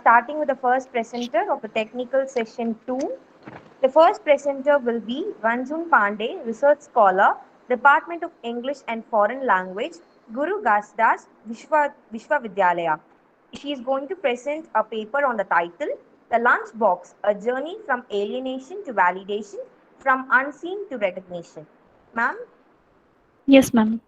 starting with the first presenter of the technical session 2. The first presenter will be Ranjan Pandey, research scholar, Department of English and Foreign Language, Guru Ghazidas Vishwavidyalaya. She is going to present a paper on the title, The Lunchbox, A Journey from Alienation to Validation, from Unseen to Recognition. Ma'am? Yes, ma'am.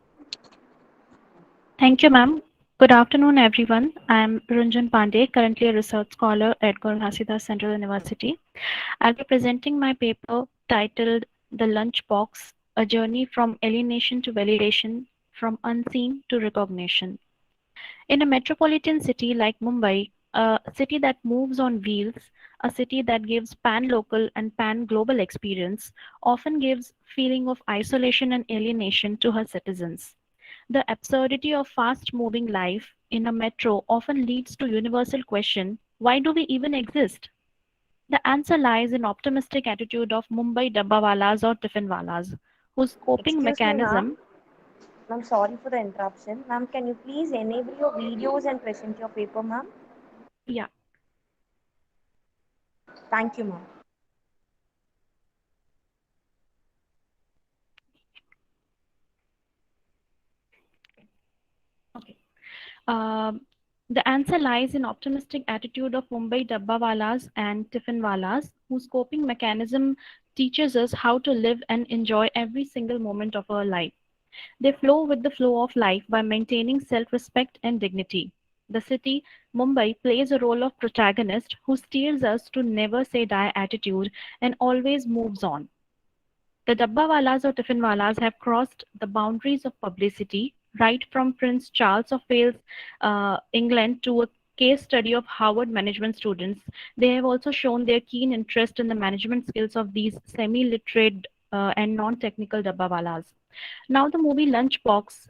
Thank you, ma'am. Good afternoon, everyone. I am Ranjan Pandey, currently a research scholar at Guru Ghazidas Central University. I'll be presenting my paper titled The Lunchbox, A Journey from Alienation to Validation, from Unseen to Recognition. In a metropolitan city like Mumbai, a city that moves on wheels, a city that gives pan-local and pan-global experience, often gives feeling of isolation and alienation to her citizens. The absurdity of fast-moving life in a metro often leads to universal question, why do we even exist? The answer lies in optimistic attitude of Mumbai dabbawalas or tiffinwalas, whose coping Excuse me, ma'am. mechanism. I'm sorry for the interruption. Ma'am, can you please enable your videos and present your paper, ma'am? Yeah. Thank you, ma'am. Okay. Um, the answer lies in optimistic attitude of Mumbai dabbawalas and tiffinwalas, whose coping mechanism teaches us how to live and enjoy every single moment of our life. They flow with the flow of life by maintaining self-respect and dignity. The city, Mumbai, plays a role of protagonist who steers us to never say die attitude and always moves on. The Dabbawalas or Tiffinwalas have crossed the boundaries of publicity, right from Prince Charles of Wales, England, to a case study of Harvard management students. They have also shown their keen interest in the management skills of these semi-literate and non-technical Dabbawalas. Now, the movie Lunchbox,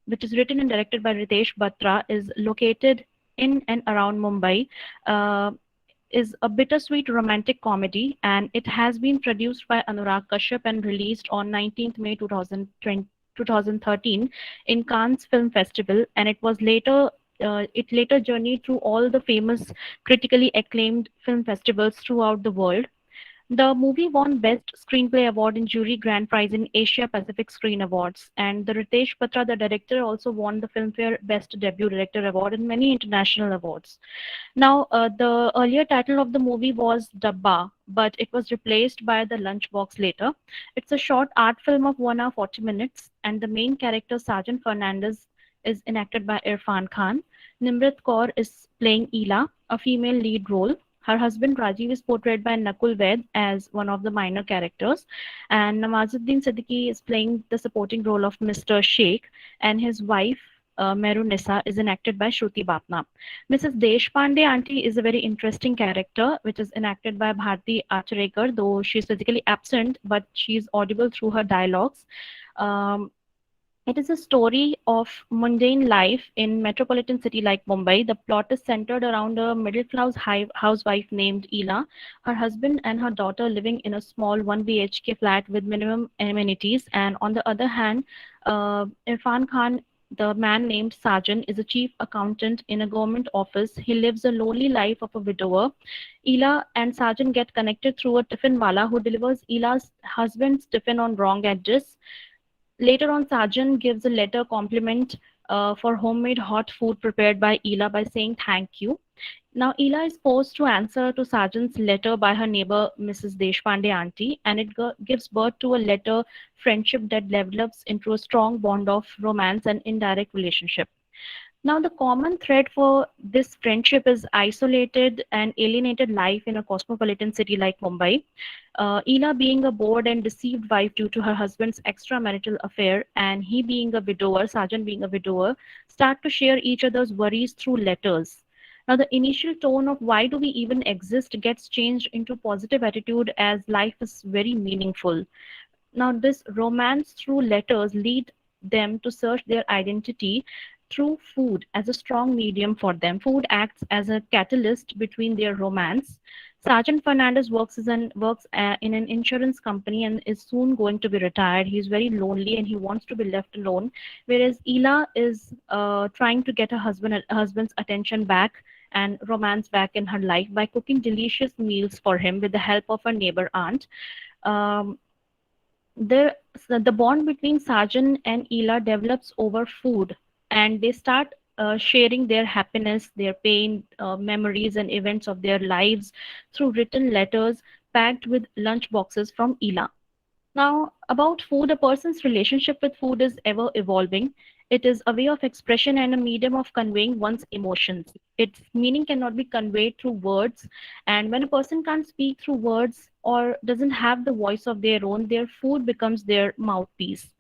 which is written and directed by Ritesh Batra, is located in and around Mumbai. Uh, is a bittersweet romantic comedy, and it has been produced by Anurag Kashyap and released on 19th May 2013 in Cannes Film Festival, and it later journeyed through all the famous critically acclaimed film festivals throughout the world. The movie won Best Screenplay Award in Jury Grand Prize in Asia Pacific Screen Awards, and the Ritesh Batra, the director, also won the Filmfare Best Debut Director Award and many international awards. Now, the earlier title of the movie was Dabba, but it was replaced by The Lunchbox later. It's a short art film of 1 hour 40 minutes, and the main character, Sergeant Fernandez, is enacted by Irfan Khan. Nimrit Kaur is playing Ela, a female lead role. Her husband Rajiv is portrayed by Nakul Ved as one of the minor characters, and Nawazuddin Siddiqui is playing the supporting role of Mr. Sheikh, and his wife Meru Nissa is enacted by Shruti Bapna. Mrs. Deshpande auntie is a very interesting character, which is enacted by Bharti Acharekar, though she is physically absent, but she is audible through her dialogues. Um, it is a story of mundane life in metropolitan city like Mumbai. The plot is centered around a middle-class housewife named Ela, her husband and her daughter living in a small 1 BHK flat with minimum amenities. And on the other hand, Irfan Khan, the man named Sajan, is a chief accountant in a government office. He lives a lonely life of a widower. Ela and Sajan get connected through a tiffin wala who delivers Ela's husband's tiffin on wrong address. Later on, Sajan gives a letter compliment for homemade hot food prepared by Ela by saying thank you. Now, Ela is forced to answer to Sajan's letter by her neighbor, Mrs. Deshpande auntie, and it gives birth to a letter friendship that develops into a strong bond of romance and indirect relationship. Now, the common thread for this friendship is isolated and alienated life in a cosmopolitan city like Mumbai. Ela being a bored and deceived wife due to her husband's extramarital affair, and he being a widower, Sajan being a widower, start to share each other's worries through letters. Now, the initial tone of why do we even exist gets changed into positive attitude as life is very meaningful. Now, this romance through letters lead them to search their identity through food as a strong medium for them. Food acts as a catalyst between their romance. Sergeant Fernandez works in an insurance company and is soon going to be retired. He's very lonely and he wants to be left alone. Whereas Ela is trying to get her husband's attention back, and romance back in her life by cooking delicious meals for him with the help of her neighbor aunt. Um, the bond between Sarjan and Ela develops over food, and they start sharing their happiness, their pain, memories, and events of their lives through written letters packed with lunch boxes from Ela. Now, about food, a person's relationship with food is ever evolving. It is a way of expression and a medium of conveying one's emotions. Its meaning cannot be conveyed through words, and when a person can't speak through words or doesn't have the voice of their own, their food becomes their mouthpiece.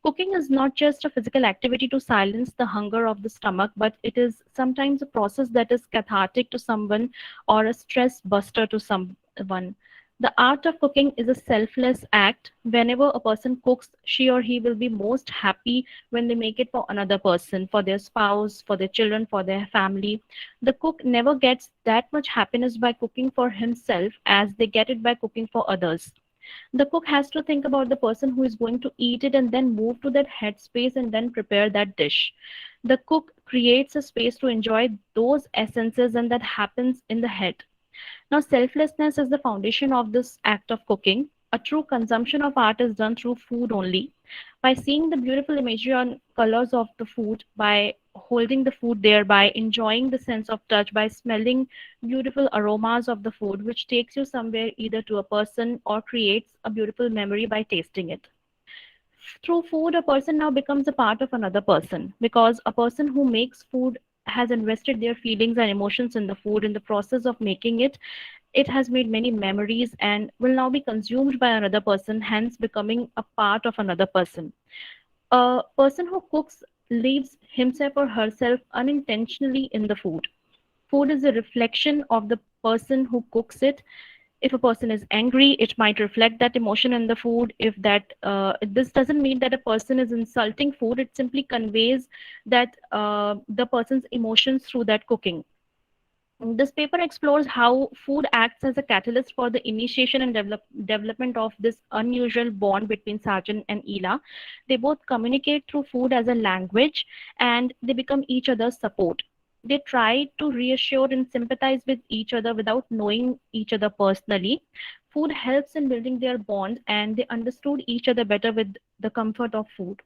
Cooking is not just a physical activity to silence the hunger of the stomach, but it is sometimes a process that is cathartic to someone or a stress buster to someone. The art of cooking is a selfless act. Whenever a person cooks, she or he will be most happy when they make it for another person, for their spouse, for their children, for their family. The cook never gets that much happiness by cooking for himself as they get it by cooking for others. The cook has to think about the person who is going to eat it and then move to that headspace and then prepare that dish. The cook creates a space to enjoy those essences, and that happens in the head. Now, selflessness is the foundation of this act of cooking. A true consumption of art is done through food only. By seeing the beautiful imagery on colors of the food, by holding the food there, by enjoying the sense of touch, by smelling beautiful aromas of the food, which takes you somewhere either to a person or creates a beautiful memory by tasting it. Through food, a person now becomes a part of another person because a person who makes food has invested their feelings and emotions in the food. In the process of making it, it has made many memories and will now be consumed by another person, hence becoming a part of another person. A person who cooks leaves himself or herself unintentionally in the food. Food is a reflection of the person who cooks it. If a person is angry, it might reflect that emotion in the food. If that This doesn't mean that a person is insulting food, it simply conveys that the person's emotions through that cooking. This paper explores how food acts as a catalyst for the initiation and development of this unusual bond between Sarjan and Ela. They both communicate through food as a language, and they become each other's support. They try to reassure and sympathize with each other without knowing each other personally. Food helps in building their bond, and they understood each other better with the comfort of food.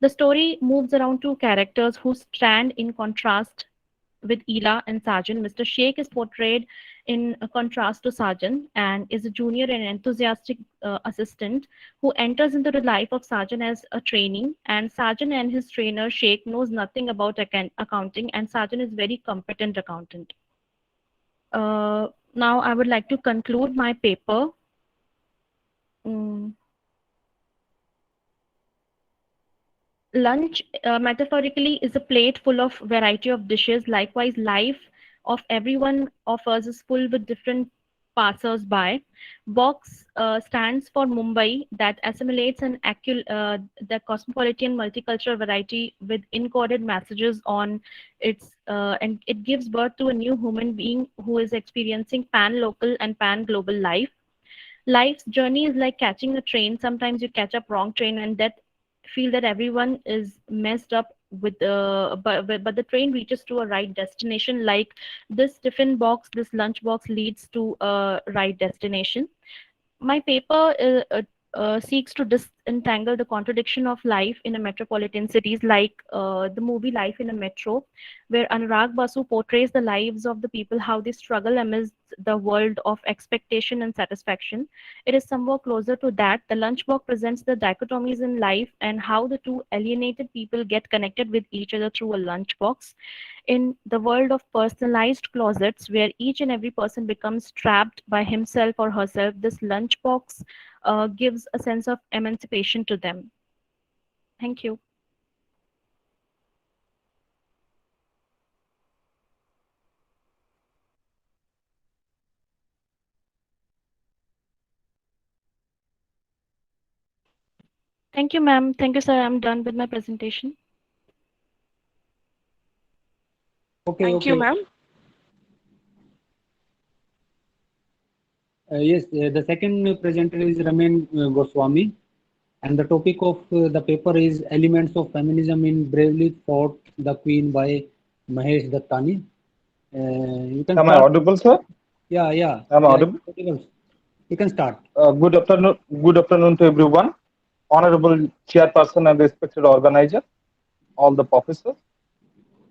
The story moves around two characters who stand in contrast with Ela and Sarjan. Mr. Sheikh is portrayed in a contrast to Sarjan and is a junior and enthusiastic assistant who enters into the life of Sarjan as a trainee. And Sarjan and his trainer Sheikh knows nothing about accounting, and Sarjan is very competent accountant. Now I would like to conclude my paper. Mm, Lunch, metaphorically, is a plate full of variety of dishes. Likewise, life of everyone of us is full with different passers-by. Box stands for Mumbai, that assimilates the cosmopolitan multicultural variety with encoded messages on and it gives birth to a new human being who is experiencing pan-local and pan-global life. Life's journey is like catching a train. Sometimes you catch up wrong train and that feel that everyone is messed up with but the train reaches to a right destination, like this tiffin box, this lunch box leads to a right destination. My paper seeks to disentangle the contradiction of life in a metropolitan cities, like the movie Life in a Metro, where Anurag Basu portrays the lives of the people, how they struggle amidst the world of expectation and satisfaction. It is somewhat closer to that. The Lunchbox presents the dichotomies in life and how the two alienated people get connected with each other through a lunchbox. In the world of personalized closets, where each and every person becomes trapped by himself or herself, this lunchbox gives a sense of emancipation to them. Thank you. Thank you, ma'am. Thank you, sir. I'm done with my presentation. Okay, Thank you, okay. ma'am. Yes, the second presenter is Ramen Goswami, and the topic of the paper is Elements of Feminism in Bravely Fought the Queen by Mahesh Dattani. You can Am I start. audible, sir? Yeah, yeah, Am I yeah. audible? You can start. Good afternoon. Good afternoon to everyone. Honorable chairperson and respected organizer, all the professors.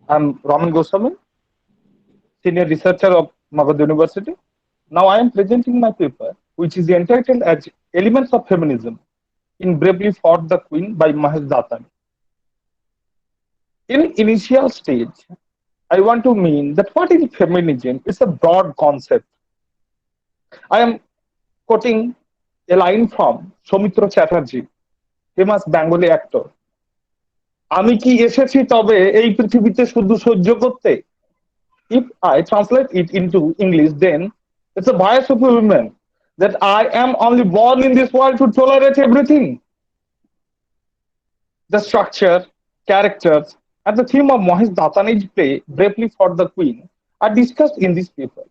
I'm Raman Goswami, senior researcher of Magad University. Now I am presenting my paper, which is entitled as Elements of Feminism in Bravely Fought the Queen by Mahesh Datani. In initial stage, I want to mean that what is feminism? It's a broad concept. I am quoting a line from Soumitra Chatterjee, famous Bengali actor. আমি কি এসেছি তবে এই পৃথিবীতে শুধু সহ্য করতে? If I translate it into English, then it's a bias of a woman that I am only born in this world to tolerate everything. The structure, characters, and the theme of Mahesh Datani's play Bravely for the Queen are discussed in this paper.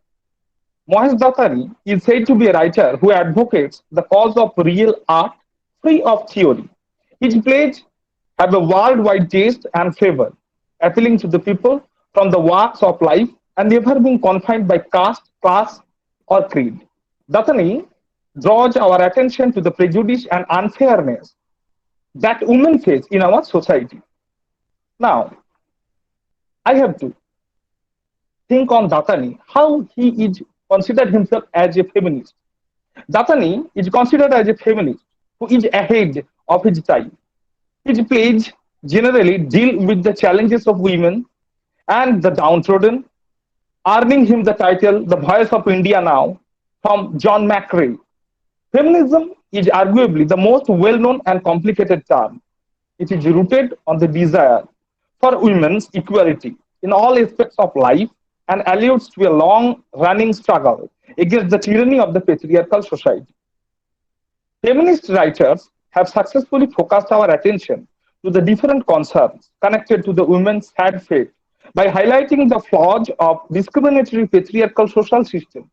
Mahesh Datani is said to be a writer who advocates the cause of real art free of theory. His plays have a worldwide taste and flavor, appealing to the people from the walks of life and never being confined by caste, class, or creed. Datani draws our attention to the prejudice and unfairness that women face in our society. Now, I have to think on Datani, how he is considered himself as a feminist. Datani is considered as a feminist who is ahead of his time. His plays generally deal with the challenges of women and the downtrodden, earning him the title The Voice of India Now from John McCrae. Feminism is arguably the most well known and complicated term. It is rooted on the desire for women's equality in all aspects of life and alludes to a long running struggle against the tyranny of the patriarchal society. Feminist writers have successfully focused our attention to the different concerns connected to the women's sad fate by highlighting the flaws of discriminatory patriarchal social system.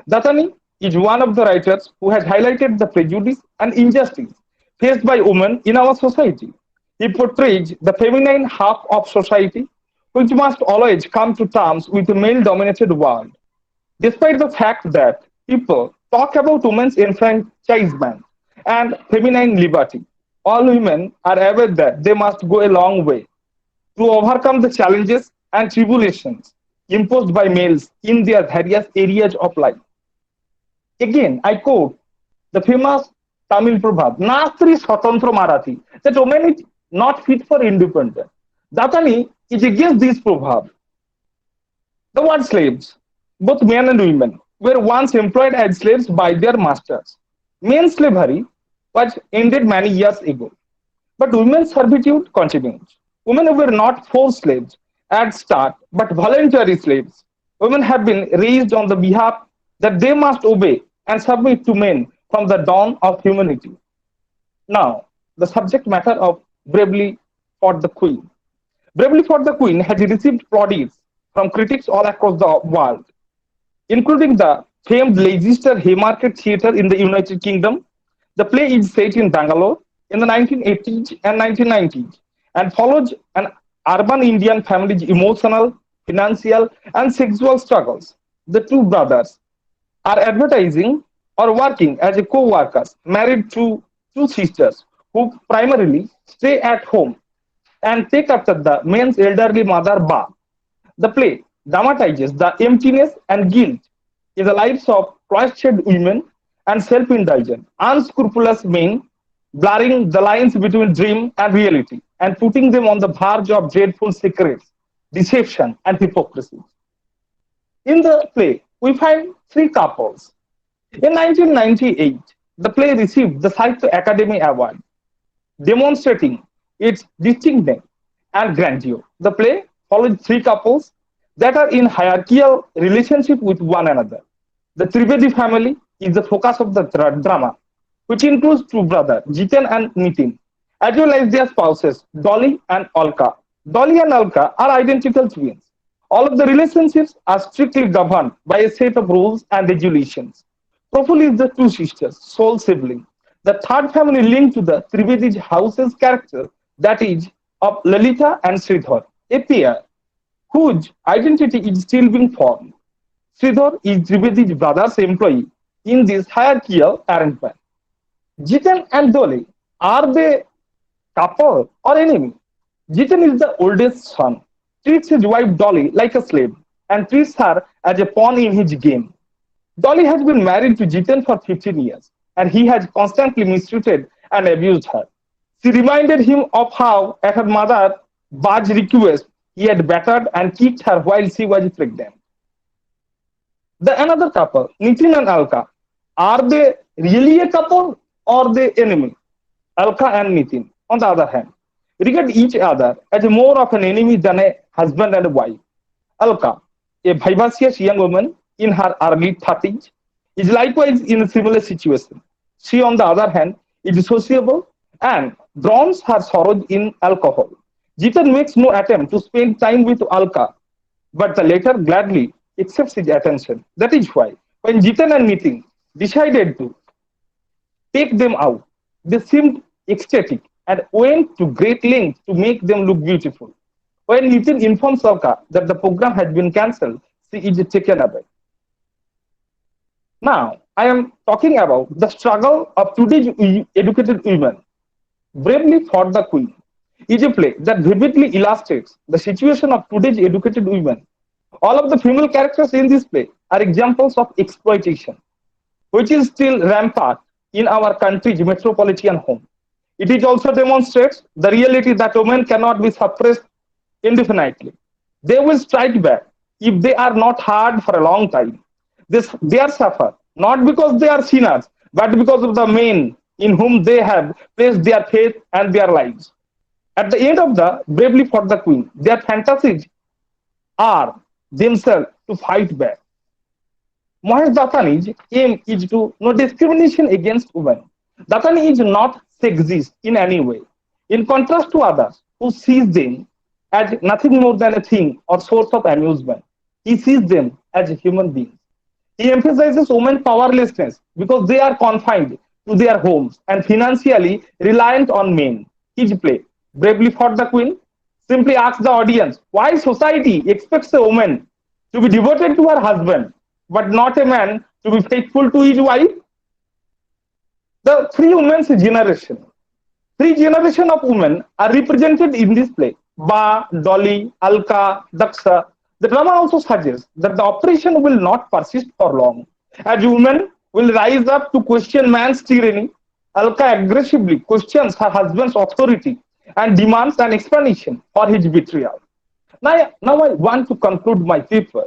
Datani is one of the writers who has highlighted the prejudice and injustice faced by women in our society. He portrays the feminine half of society, which must always come to terms with a male dominated world. Despite the fact that people talk about women's enfranchisement and feminine liberty, all women are aware that they must go a long way to overcome the challenges and tribulations imposed by males in their various areas of life. Again, I quote the famous Tamil proverb, Nastri Swatantra Marathi, that woman is not fit for independence. Datani is against this proverb. The word slaves, both men and women, were once employed as slaves by their masters. Male slavery was ended many years ago, but women's servitude continues. Women were not forced slaves at start, but voluntary slaves. Women have been raised on the behalf that they must obey and submit to men from the dawn of humanity. Now, the subject matter of Bravely for the Queen. Bravely for the Queen has received plaudits from critics all across the world, including the famed Leicester Haymarket Theatre in the United Kingdom. The play is set in Bangalore in the 1980s and 1990s and follows an urban Indian family's emotional, financial, and sexual struggles. The two brothers are advertising or working as co-workers, married to two sisters who primarily stay at home and take after the man's elderly mother, Ba. The play dramatizes the emptiness and guilt in the lives of cloistered women and self-indulgent, unscrupulous men, blurring the lines between dream and reality and putting them on the verge of dreadful secrets, deception, and hypocrisy. In the play, we find three couples. In 1998, the play received the Sahitya Academy Award, demonstrating its distinctness and grandeur. The play follows three couples that are in hierarchical relationship with one another. The Trivedi family is the focus of the drama, which includes two brothers, Jitan and Nitin, as well as their spouses, Dolly and Alka. Dolly and Alka are identical twins. All of the relationships are strictly governed by a set of rules and regulations. Profuli is the two sisters, sole sibling. The third family linked to the Trivedi house's character, that is, of Lalita and Sridhar, a pair whose identity is still being formed. Sridhar is Trivedi's brother's employee in this hierarchical arrangement. Jitan and Dole, are they couple or enemy? Jitan is the oldest son, treats his wife Dolly like a slave, and treats her as a pawn in his game. Dolly has been married to Jitan for 15 years, and he has constantly mistreated and abused her. She reminded him of how, at her mother Baj's request, he had battered and kicked her while she was pregnant. The another couple, Nitin and Alka, are they really a couple or they enemy? Alka and Nitin, on the other hand, regard each other as more of an enemy than a husband and a wife. Alka, a vivacious young woman in her early 30s, is likewise in a similar situation. She, on the other hand, is sociable and drowns her sorrows in alcohol. Jitan makes no attempt to spend time with Alka, but the latter gladly accepts his attention. That is why, when Jitan and Nitin decided to take them out, they seemed ecstatic and went to great lengths to make them look beautiful. When Nitin informs Alka that the program has been cancelled, she is taken aback. Now, I am talking about the struggle of today's educated women. Bravely Fought the Queen is a play that vividly illustrates the situation of today's educated women. All of the female characters in this play are examples of exploitation, which is still rampant in our country's metropolitan home. It also demonstrates the reality that women cannot be suppressed indefinitely. They will strike back if they are not heard for a long time. They are suffer not because they are sinners, but because of the men in whom they have placed their faith and their lives. At the end of the Bravely Fought the Queen, their fantasies are themselves to fight back. Mohesh Datani's aim is to no discrimination against women. Datani is not sexist in any way. In contrast to others who sees them as nothing more than a thing or source of amusement, he sees them as human beings. He emphasizes women's powerlessness because they are confined to their homes and financially reliant on men. His play, Bravely Fought the Queen, simply asks the audience why society expects a woman to be devoted to her husband, but not a man to be faithful to his wife. The three women's generation. Three generations of women are represented in this play. Ba, Dolly, Alka, Daksha. The drama also suggests that the operation will not persist for long, as women will rise up to question man's tyranny. Alka aggressively questions her husband's authority and demands an explanation for his betrayal. Now I want to conclude my paper.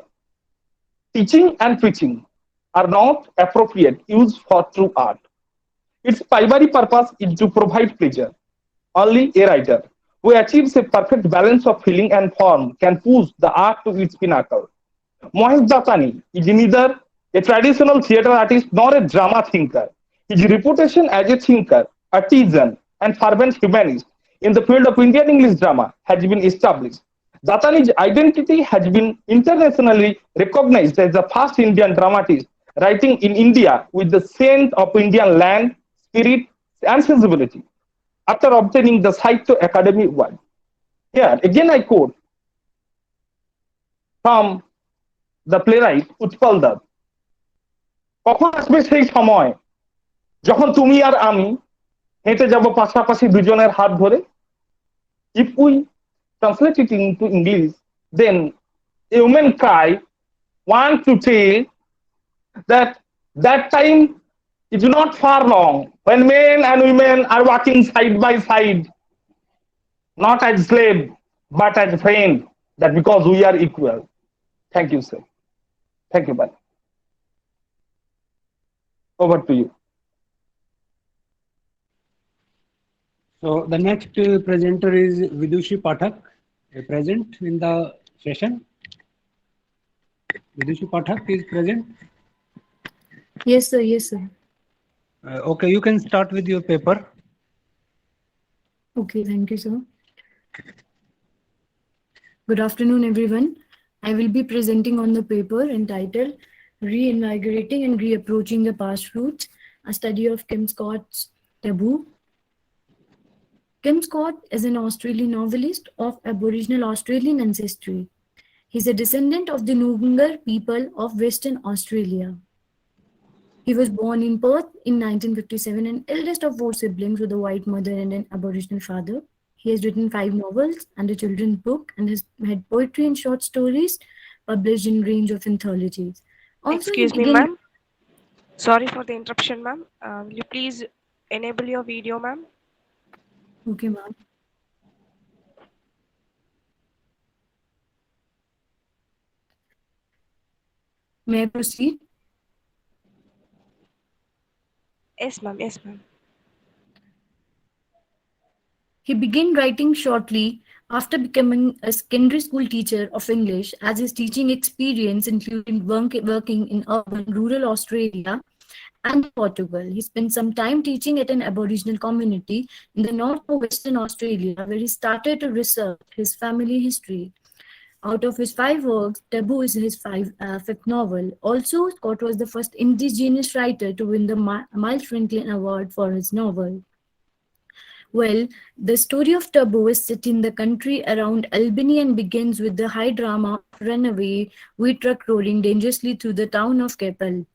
Teaching and preaching are not appropriate use for true art. Its primary purpose is to provide pleasure. Only a writer who achieves a perfect balance of feeling and form can push the art to its pinnacle. Mohesh Datani is neither a traditional theatre artist nor a drama thinker. His reputation as a thinker, artisan, and fervent humanist in the field of Indian English drama has been established. Datani's identity has been internationally recognized as the first Indian dramatist writing in India with the scent of Indian land, spirit, and sensibility. After obtaining the Sahitya Academy Award. Here, again I quote from the playwright Utpal Dutt. কখন আসবে সেই সময় যখন তুমি আর আমি হেঁটে যাব পাশাপাশি দুজনের হাত ধরে? If we translate it into English, then a woman cry want to tell that that time is not far long when men and women are walking side by side, not as slave but as friend, that because we are equal. Thank you, sir. Thank you, buddy. Over to you. So the next presenter is Vidushi Pathak, present in the session. Vidushi Pathak is present. Yes, sir. Yes, sir. Okay, you can start with your paper. Okay, thank you, sir. Good afternoon, everyone. I will be presenting on the paper entitled Reinvigorating and Reapproaching the Past Roots, a study of Kim Scott's Taboo. Kim Scott is an Australian novelist of Aboriginal Australian ancestry. He's a descendant of the Noongar people of Western Australia. He was born in Perth in 1957, and eldest of four siblings with a white mother and an Aboriginal father. He has written 5 novels and a children's book and has had poetry and short stories published in a range of anthologies. Also, he Excuse me, began. ma'am. Sorry for the interruption, ma'am. Will you please enable your video, ma'am? Okay, ma'am. May I proceed? Yes, ma'am. Yes, ma'am. He began writing shortly after becoming a secondary school teacher of English, as his teaching experience included working in urban rural Australia and Portugal. He spent some time teaching at an Aboriginal community in the north of Western Australia, where he started to research his family history. Out of his 5 works, Taboo is his fifth novel. Also, Scott was the first Indigenous writer to win the Miles Franklin Award for his novel. Well, the story of Taboo is set in the country around Albany and begins with the high drama of runaway wheat truck rolling dangerously through the town of Keppel.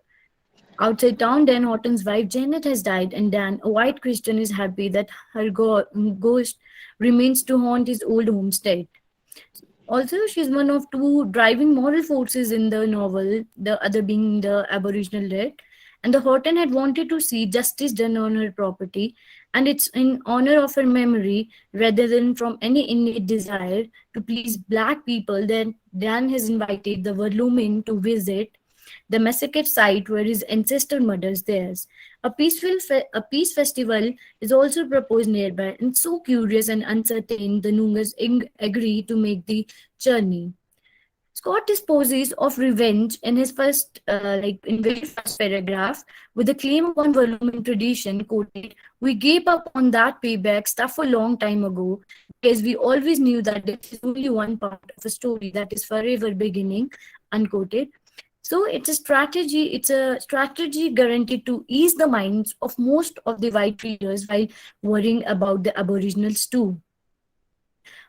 Outside town, Dan Horton's wife Janet has died, and Dan, a white Christian, is happy that her ghost remains to haunt his old homestead. Also, she's one of two driving moral forces in the novel, the other being the Aboriginal dead. And the Horton had wanted to see justice done on her property, and it's in honor of her memory rather than from any innate desire to please black people that Dan has invited the Verlumin to visit the massacre site where his ancestor murders theirs. A peace festival is also proposed nearby, and so curious and uncertain, the Noongars agree to make the journey. Scott disposes of revenge in his in very first paragraph, with the claim of one volume in tradition quoted, "We gave up on that payback stuff a long time ago, because we always knew that this is only one part of a story that is forever beginning," unquoted. So it's a strategy guaranteed to ease the minds of most of the white readers while worrying about the Aboriginals too.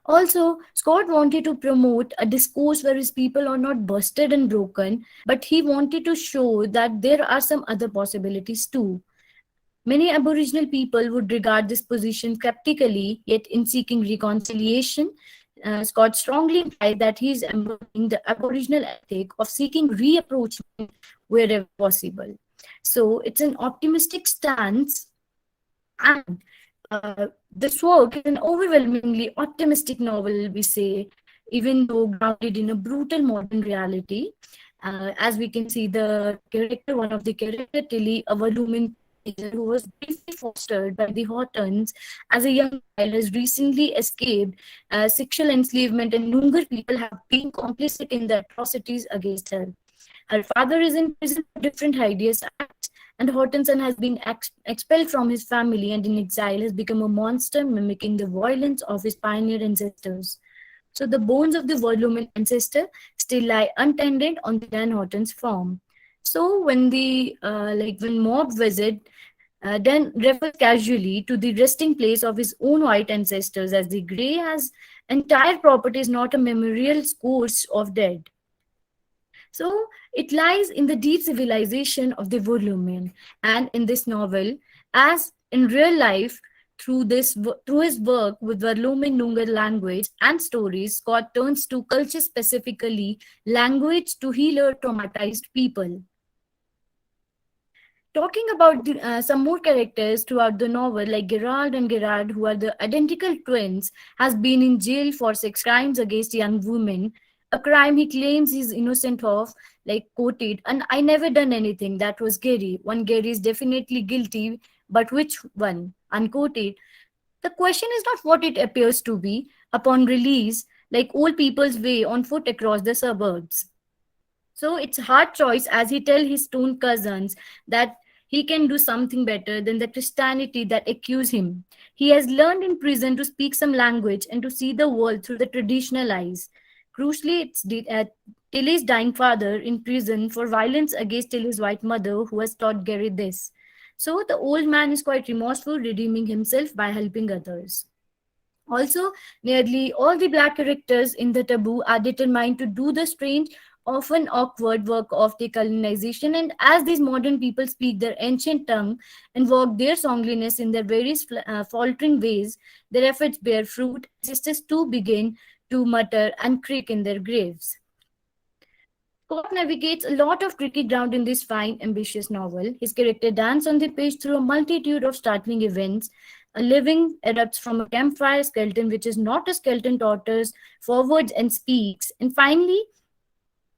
Also, Scott wanted to promote a discourse where his people are not busted and broken, but he wanted to show that there are some other possibilities too. Many Aboriginal people would regard this position skeptically, yet in seeking reconciliation, Scott strongly implied that he is embodying the Aboriginal ethic of seeking reapproachment wherever possible. So it's an optimistic stance, and this work is an overwhelmingly optimistic novel, we say, even though grounded in a brutal modern reality. As we can see, one of the character, Tilly, a Walumin who was briefly fostered by the Hortons as a young child, has recently escaped sexual enslavement, and Noongar people have been complicit in the atrocities against her. Her father is in prison for different hideous acts, and Hortenson has been expelled from his family and in exile has become a monster mimicking the violence of his pioneer ancestors. So the bones of the Verlumin ancestor still lie untended on the Dan Horton's farm. So when when mob visit, Dan refers casually to the resting place of his own white ancestors, as the Grey has entire property is not a memorial course of dead. So it lies in the deep civilization of the Verlumin, and in this novel, as in real life, through his work with Verlumin Noongar language and stories, Scott turns to culture, specifically language, to heal her traumatized people. Talking about some more characters throughout the novel, like Gerard and Gerard, who are the identical twins, has been in jail for sex crimes against young women, a crime he claims he's innocent of, like quoted, "And I never done anything, that was Gary. One Gary is definitely guilty, but which one?" Unquoted. The question is not what it appears to be upon release, like old people's way on foot across the suburbs. So it's a hard choice, as he tells his stone cousins that he can do something better than the Christianity that accuse him. He has learned in prison to speak some language and to see the world through the traditional eyes. Crucially, it's Tilly's dying father in prison for violence against Tilly's white mother, who has taught Gary this. So the old man is quite remorseful, redeeming himself by helping others. Also, nearly all the black characters in the taboo are determined to do the strange, often awkward work of decolonization. And as these modern people speak their ancient tongue and walk their songliness in their various faltering ways, their efforts bear fruit. Sisters too begin to mutter and creak in their graves. Scott navigates a lot of tricky ground in this fine, ambitious novel. His character dances on the page through a multitude of startling events. A living erupts from a campfire skeleton, which is not a skeleton, totters forwards and speaks. And finally,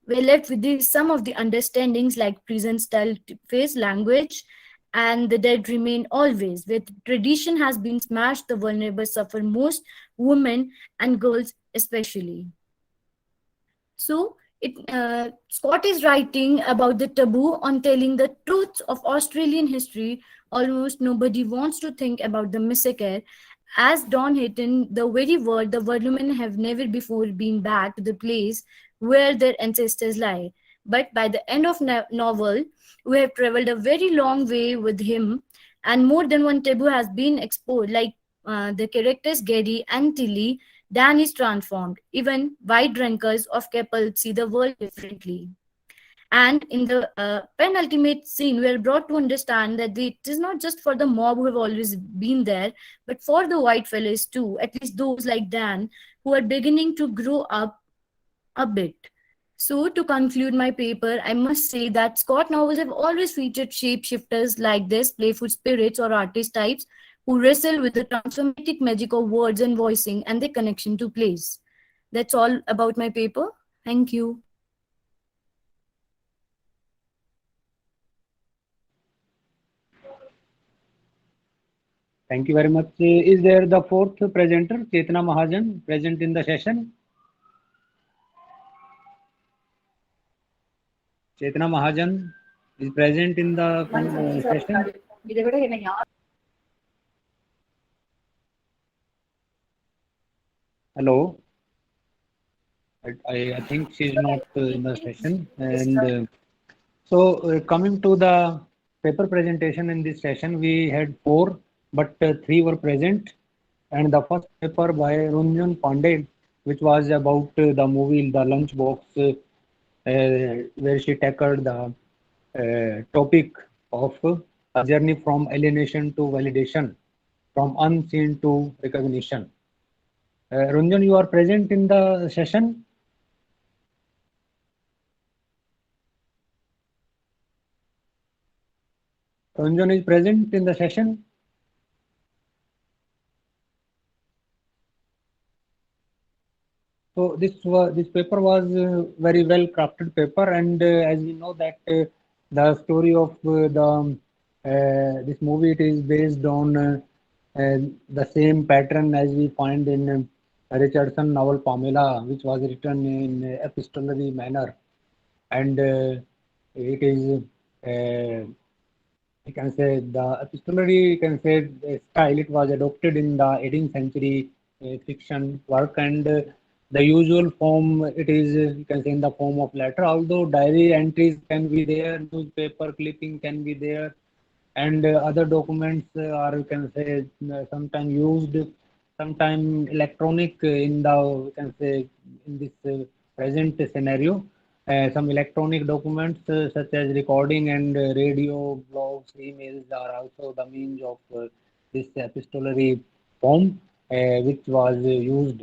we're left with some of the understandings like prison style face language and the dead remain always. Where tradition has been smashed, the vulnerable suffer most, women and girls especially. So, Scott is writing about the taboo on telling the truths of Australian history. Almost nobody wants to think about the massacre. As Don Hayton, the very word, the women have never before been back to the place where their ancestors lie. But by the end of novel, we have traveled a very long way with him, and more than one taboo has been exposed, like the characters Gary and Tilly. Dan is transformed. Even white drinkers of Keppel see the world differently. And in the penultimate scene, we are brought to understand that it is not just for the mob who have always been there, but for the white fellows too, at least those like Dan, who are beginning to grow up a bit. So, to conclude my paper, I must say that Scott novels have always featured shapeshifters like this, playful spirits or artist types who wrestle with the transformative magic of words and voicing and their connection to place. That's all about my paper. Thank you. Thank you very much. Is there the fourth presenter, Chetna Mahajan, present in the session? Chetna Mahajan is present in the session. Hello. I think she's not in the session. And coming to the paper presentation in this session, we had four, but three were present. And the first paper by Runjun Pandey, which was about the movie The Lunchbox, where she tackled the topic of a journey from alienation to validation, from unseen to recognition. Runjan, you are present in the session? Runjan is present in the session? So this paper was very well crafted paper, and as we know that the story of this movie, it is based on the same pattern as we find in Richardson novel Pamela, which was written in epistolary manner, and it is you can say the epistolary, you can say style. It was adopted in the 18th century fiction work, and the usual form, it is you can say in the form of letter. Although diary entries can be there, newspaper clipping can be there, and other documents are you can say sometime used, sometime electronic in the you can say in this present scenario. Some electronic documents such as recording and radio, blogs, emails are also the means of this epistolary form, which was used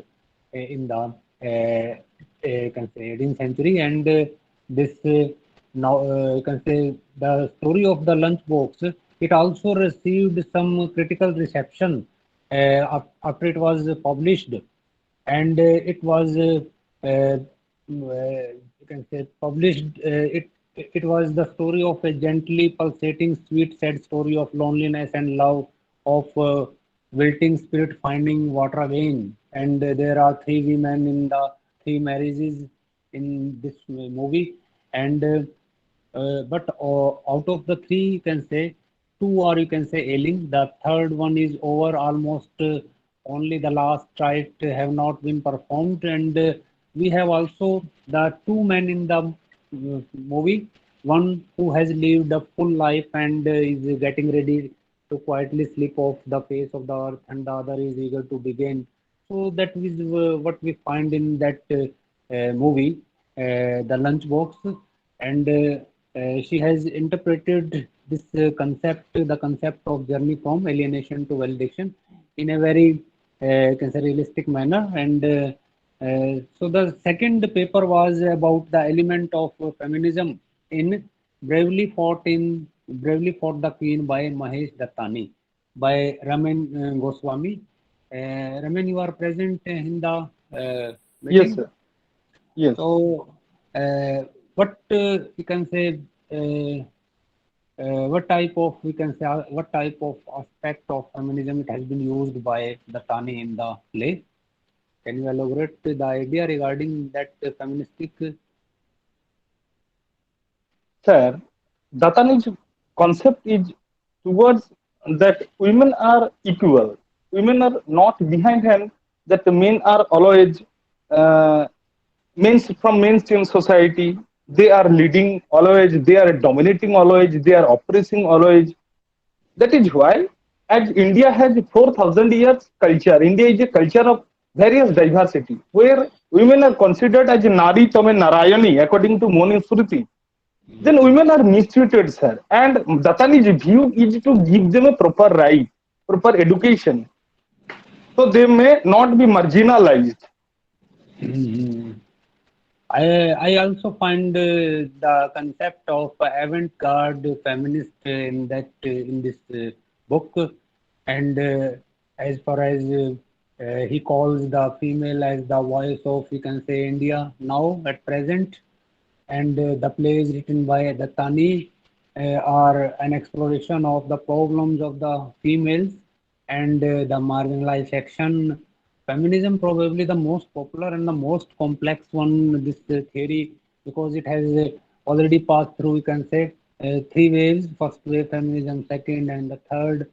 in the you can say 18th century. And this now you can say the story of the lunchbox, it also received some critical reception after it was published, and it was you can say published. It was the story of a gently pulsating, sweet, sad story of loneliness and love, of wilting spirit finding water again. And there are three women in the three marriages in this movie, and but out of the three, you can say two are you can say ailing. The third one is over almost. Only the last rite have not been performed, and we have also the two men in the movie. One who has lived a full life and is getting ready to quietly slip off the face of the earth, and the other is eager to begin So that is what we find in that movie, The Lunchbox, and she has interpreted this the concept of journey from alienation to validation, in a very can say realistic manner. And so the second paper was about the element of feminism in Bravely Fought the Queen by Mahesh Dattani by Raman Goswami. Raman, you are present in the Yes, meeting. sir. Yes. So, what you can say? What type of we can say? What type of aspect of feminism it has been used by the Tani in the play? Can you elaborate the idea regarding that feministic? Sir, Dattani's concept is towards that women are equal. Women are not behind hand, that the men are always uh, from mainstream society. They are leading always, they are dominating always, they are oppressing always. That is why, as India has 4,000 years culture, India is a culture of various diversity, where women are considered as Nari Tome Narayani, according to Moni Smriti. Then women are mistreated, sir. And Dattani's view is to give them a proper right, proper education, so they may not be marginalized. I also find the concept of avant-garde feminist in that in this book, and as far as he calls the female as the voice of, we can say, India now at present, and the plays written by Dattani are an exploration of the problems of the females and the marginalized section. Feminism probably the most popular and the most complex one, this theory, because it has already passed through, we can say, three waves: first wave feminism, second, and the third.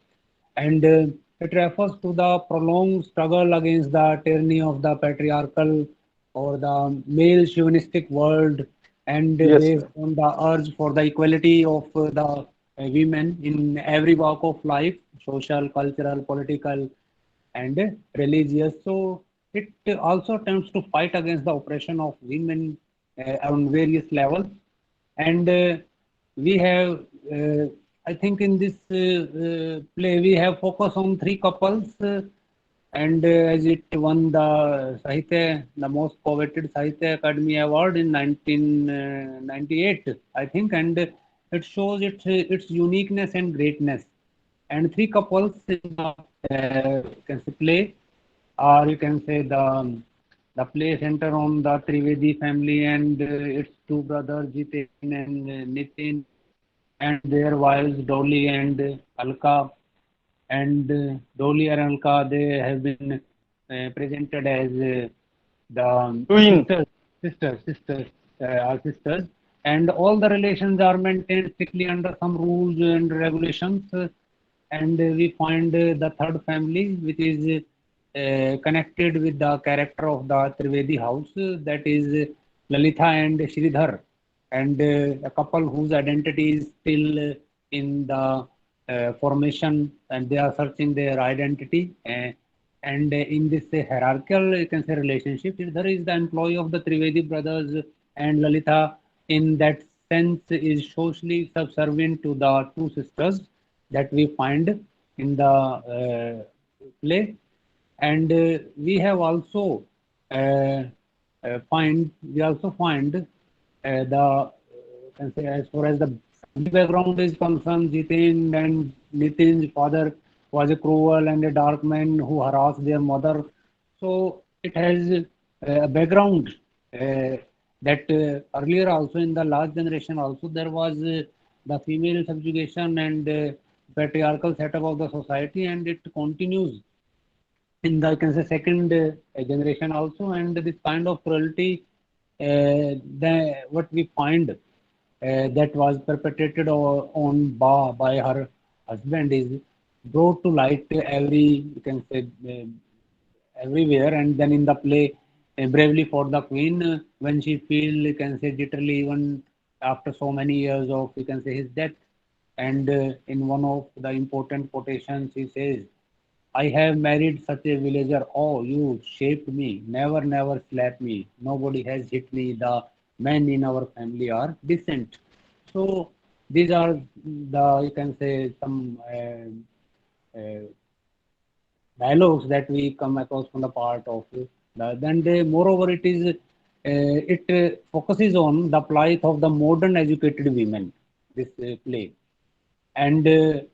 And it refers to the prolonged struggle against the tyranny of the patriarchal or the male chauvinistic world, and Yes, based sir. on the urge for the equality of the women in every walk of life, social, cultural, political, and religious. So it also attempts to fight against the oppression of women on various levels. And we have, I think, in this play, we have focus on three couples. And as it won the Sahitya, the most coveted Sahitya Academy Award in 1998, I think, and it shows its uniqueness and greatness. And three couples in the you can say play, or you can say the play center on the Trivedi family and its two brothers Jitin and Nitin, and their wives Dolly and Alka. And Dolly and Alka, they have been presented as the Twin. sisters, are sisters, and all the relations are maintained strictly under some rules and regulations. And we find the third family, which is connected with the character of the Trivedi house, that is Lalitha and Sridhar, and a couple whose identity is still in the formation, and they are searching their identity. And in this hierarchical, you can say, relationship, Sridhar is the employee of the Trivedi brothers, and Lalitha, in that sense, is socially subservient to the two sisters that we find in the play. And we have also uh, we also find the can say, as far as the family background is concerned, Jitin and Nitin's father was a cruel and a dark man who harassed their mother. So it has a background that earlier also, in the last generation also, there was the female subjugation and patriarchal setup of the society, and it continues in the, I can say, second generation also. And this kind of cruelty, what we find that was perpetrated on by her husband is brought to light every, you can say, everywhere. And then in the play, Bravely for the Queen, when she feel, you can say, literally even after so many years of, you can say, his death. And in one of the important quotations, he says, I have married such a villager. Oh, you shaped me. Never, never slap me. Nobody has hit me. The men in our family are decent. So these are the, you can say, some dialogues that we come across from the part of then they, moreover it is it focuses on the plight of the modern educated women, this play. And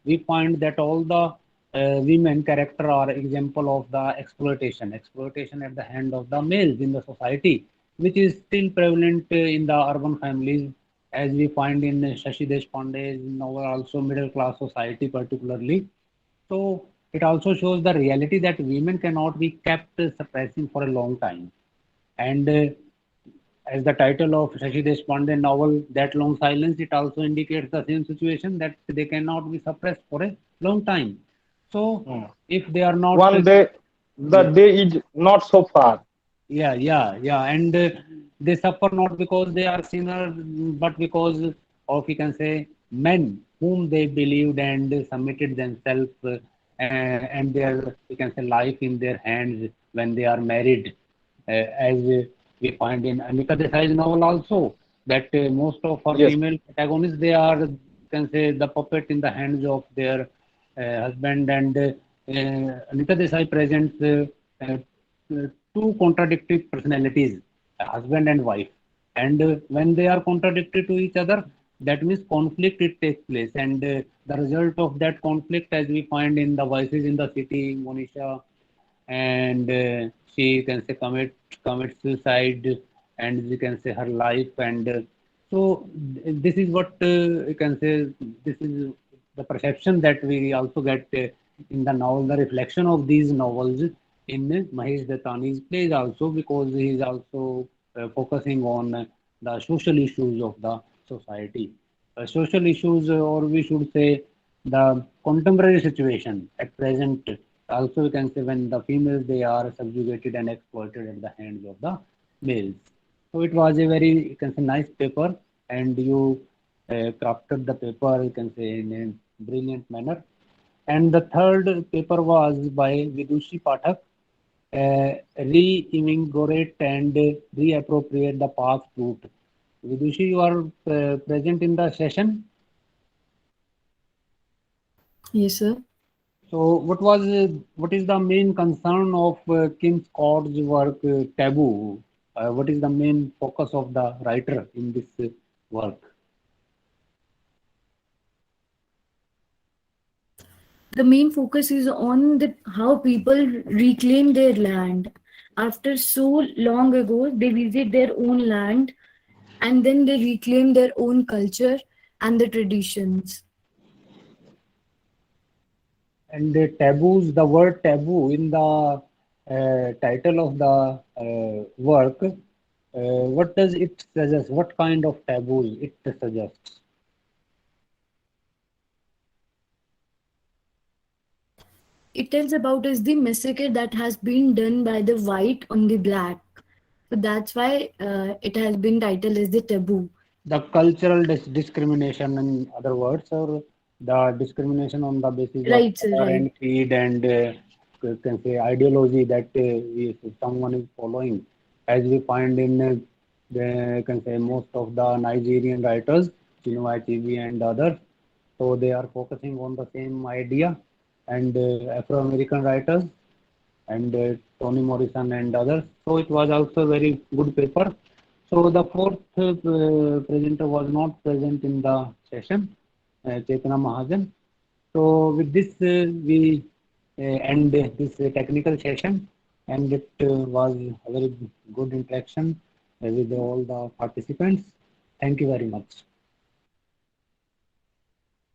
we find that all the women character are example of the exploitation at the hand of the males in the society, which is still prevalent in the urban families, as we find in Shashi Deshpande's novel, also middle class society particularly. So it also shows the reality that women cannot be kept suppressing for a long time. And as the title of Shashi Deshpande novel, That Long Silence, it also indicates the same situation, that they cannot be suppressed for a long time. So Hmm. if they are not, One day, the yeah, day is not so far. yeah, and they suffer not because they are sinners, but because of, you can say, men whom they believed and submitted themselves and their, you can say, life in their hands when they are married, as we find in Anika Desai's novel also, that most of her Yes. female protagonists, they are, you can say, the puppet in the hands of their husband. And Anika Desai presents two contradictory personalities, a husband and wife. And when they are contradictory to each other, that means conflict it takes place. And the result of that conflict, as we find in the Voices in the City, Monisha, and she can say commit suicide, and you can say her life. And so this is what you can say, this is the perception that we also get in the novel, the reflection of these novels in Mahesh Dattani's plays also, because he is also focusing on the social issues of the society, social issues, or we should say the contemporary situation at present. Also, you can say when the females, they are subjugated and exploited at the hands of the males. So it was a very, you can say, nice paper, and you crafted the paper, you can say, in a brilliant manner. And the third paper was by Vidushi Pathak, reinvigorate and reappropriate the past route. Vidushi, you are present in the session. Yes, sir. So, what is the main concern of Kim Scott's work, Taboo? What is the main focus of the writer in this work? The main focus is on the how people reclaim their land. After so long ago, they visit their own land and then they reclaim their own culture and the traditions. And taboos, the word taboo in the title of the work, what does it suggest? What kind of taboos it suggests? It tells about is the massacre that has been done by the white on the black. So that's why it has been titled as the taboo. The cultural discrimination, in other words, or the discrimination on the basis of Right, sir, color right. and creed, and you can say ideology that someone is following, as we find in the, you can say, most of the Nigerian writers, Chinua Achebe and others. So they are focusing on the same idea, and Afro-American writers, and Toni Morrison and others. So it was also a very good paper. So the fourth presenter was not present in the session, Chetana Mahajan. So with this, we end this technical session, and it was a very good interaction with all the participants. Thank you very much.